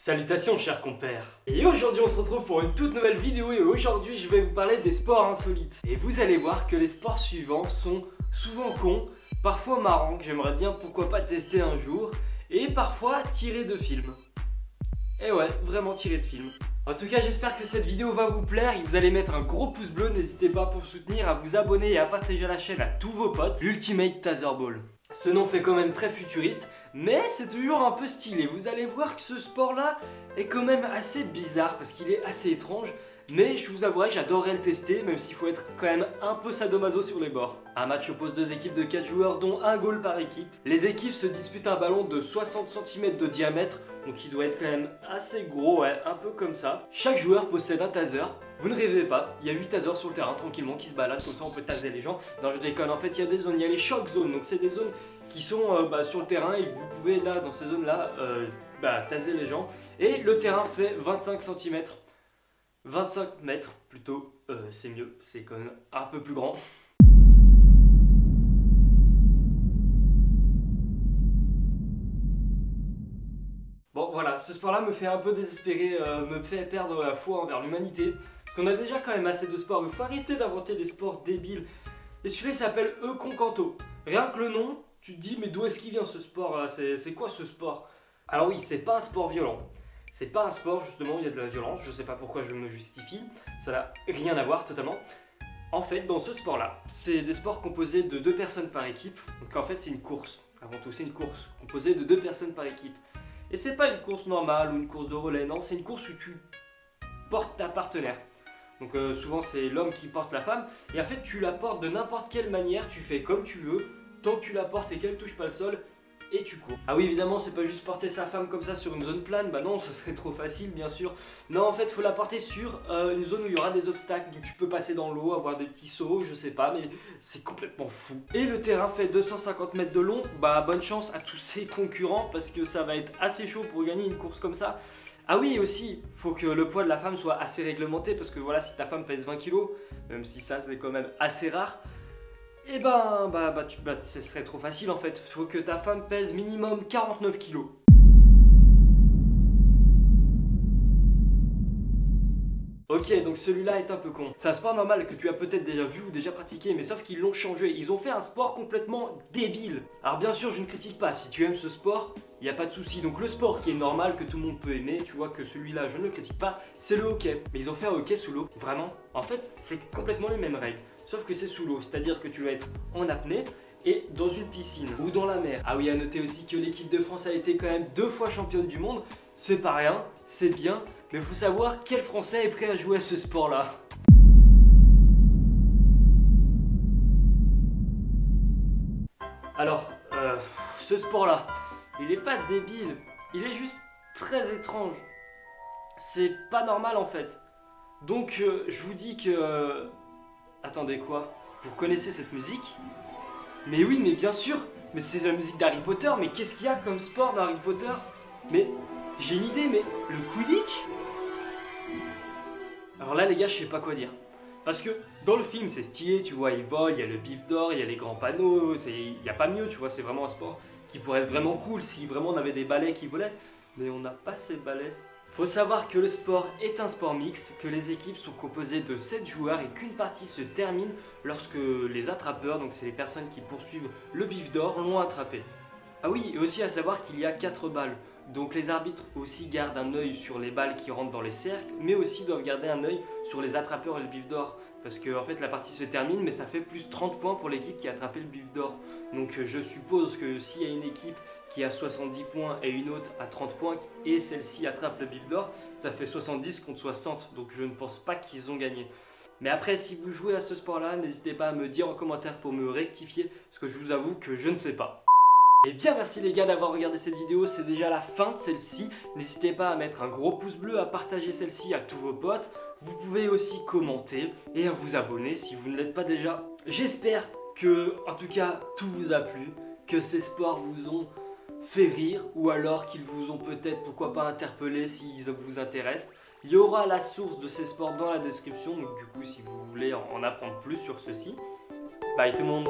Salutations chers compères. Et aujourd'hui on se retrouve pour une toute nouvelle vidéo et aujourd'hui je vais vous parler des sports insolites. Et vous allez voir que les sports suivants sont souvent cons, parfois marrants, que j'aimerais bien pourquoi pas tester un jour, et parfois tirés de films. Et ouais, vraiment tirés de films. En tout cas j'espère que cette vidéo va vous plaire et vous allez mettre un gros pouce bleu, n'hésitez pas pour soutenir, à vous abonner et à partager la chaîne à tous vos potes, l'Ultimate Taserball. Ce nom fait quand même très futuriste, mais c'est toujours un peu stylé. Vous allez voir que ce sport-là est quand même assez bizarre parce qu'il est assez étrange. Mais je vous avouerai que j'adorerais le tester, même s'il faut être quand même un peu sadomaso sur les bords. Un match oppose deux équipes de 4 joueurs, dont un goal par équipe. Les équipes se disputent un ballon de 60 cm de diamètre, donc il doit être quand même assez gros, ouais, un peu comme ça. Chaque joueur possède un taser. Vous ne rêvez pas, il y a 8 tasers sur le terrain tranquillement qui se baladent, comme ça on peut taser les gens. Non, je déconne, en fait il y a des zones, il y a les shock zones, donc c'est des zones qui sont sur le terrain et vous pouvez là, dans ces zones-là, taser les gens. Et le terrain fait 25 cm. 25 mètres plutôt, c'est mieux, c'est quand même un peu plus grand. Bon voilà, ce sport là me fait un peu désespérer, me fait perdre la foi envers l'humanité. Parce qu'on a déjà quand même assez de sports, il faut arrêter d'inventer des sports débiles. Et celui-là il s'appelle Euconcanto. Rien que le nom, tu te dis mais d'où est-ce qu'il vient ce sport là, c'est quoi ce sport? Alors oui, c'est pas un sport violent. C'est pas un sport justement où il y a de la violence, je sais pas pourquoi je me justifie, ça n'a rien à voir totalement. En fait, dans ce sport-là, c'est des sports composés de 2 personnes par équipe, donc en fait c'est une course. Avant tout, c'est une course composée de 2 personnes par équipe. Et c'est pas une course normale ou une course de relais, non, c'est une course où tu portes ta partenaire. Donc souvent c'est l'homme qui porte la femme, et en fait tu la portes de n'importe quelle manière, tu fais comme tu veux, tant que tu la portes et qu'elle touche pas le sol, et tu cours. Ah oui, évidemment, c'est pas juste porter sa femme comme ça sur une zone plane, bah non, ça serait trop facile bien sûr. Non, en fait, faut la porter sur une zone où il y aura des obstacles, donc tu peux passer dans l'eau, avoir des petits sauts, je sais pas, mais c'est complètement fou. Et le terrain fait 250 mètres de long, bah bonne chance à tous ces concurrents parce que ça va être assez chaud pour gagner une course comme ça. Ah oui, aussi, faut que le poids de la femme soit assez réglementé parce que voilà, si ta femme pèse 20 kg, même si ça c'est quand même assez rare, et ce serait trop facile en fait, il faut que ta femme pèse minimum 49 kilos. Ok, donc celui-là est un peu con. C'est un sport normal que tu as peut-être déjà vu ou déjà pratiqué, mais sauf qu'ils l'ont changé. Ils ont fait un sport complètement débile. Alors bien sûr, je ne critique pas, si tu aimes ce sport, il n'y a pas de souci. Donc le sport qui est normal, que tout le monde peut aimer, tu vois que celui-là, je ne le critique pas, c'est le hockey. Mais ils ont fait un hockey sous l'eau, vraiment. En fait, c'est complètement les mêmes règles. Sauf que c'est sous l'eau, c'est-à-dire que tu vas être en apnée et dans une piscine ou dans la mer. Ah oui, à noter aussi que l'équipe de France a été quand même 2 fois championne du monde. C'est pas rien, c'est bien, mais il faut savoir quel Français est prêt à jouer à ce sport-là. Alors, ce sport-là, il est pas débile, il est juste très étrange. C'est pas normal en fait. Donc, je vous dis que... Attendez quoi? Vous connaissez cette musique? Mais oui, mais bien sûr. Mais c'est la musique d'Harry Potter. Mais qu'est-ce qu'il y a comme sport dans Harry Potter? Mais j'ai une idée, mais le Quidditch? Alors là les gars, je sais pas quoi dire. Parce que dans le film c'est stylé, tu vois, ils volent, il y a le bif d'or, il y a les grands panneaux, il n'y a pas mieux, tu vois, c'est vraiment un sport qui pourrait être vraiment cool si vraiment on avait des balais qui volaient. Mais on n'a pas ces balais. Faut savoir que le sport est un sport mixte, que les équipes sont composées de 7 joueurs et qu'une partie se termine lorsque les attrapeurs, donc c'est les personnes qui poursuivent le bif d'or, l'ont attrapé. Ah oui, et aussi à savoir qu'il y a 4 balles. Donc les arbitres aussi gardent un œil sur les balles qui rentrent dans les cercles, mais aussi doivent garder un œil sur les attrapeurs et le bif d'or. Parce que en fait la partie se termine, mais ça fait plus 30 points pour l'équipe qui a attrapé le bif d'or. Donc je suppose que s'il y a une équipe qui a 70 points et une autre à 30 points, et celle-ci attrape le bif d'or, ça fait 70 contre 60, donc je ne pense pas qu'ils ont gagné. Mais après, si vous jouez à ce sport-là, n'hésitez pas à me dire en commentaire pour me rectifier, parce que je vous avoue que je ne sais pas. Et bien merci les gars d'avoir regardé cette vidéo, c'est déjà la fin de celle-ci. N'hésitez pas à mettre un gros pouce bleu, à partager celle-ci à tous vos potes. Vous pouvez aussi commenter et à vous abonner si vous ne l'êtes pas déjà. J'espère que, en tout cas, tout vous a plu, que ces sports vous ont fait rire ou alors qu'ils vous ont peut-être, pourquoi pas, interpellé s'ils vous intéressent. Il y aura la source de ces sports dans la description, donc du coup si vous voulez en apprendre plus sur ceci. Bye tout le monde!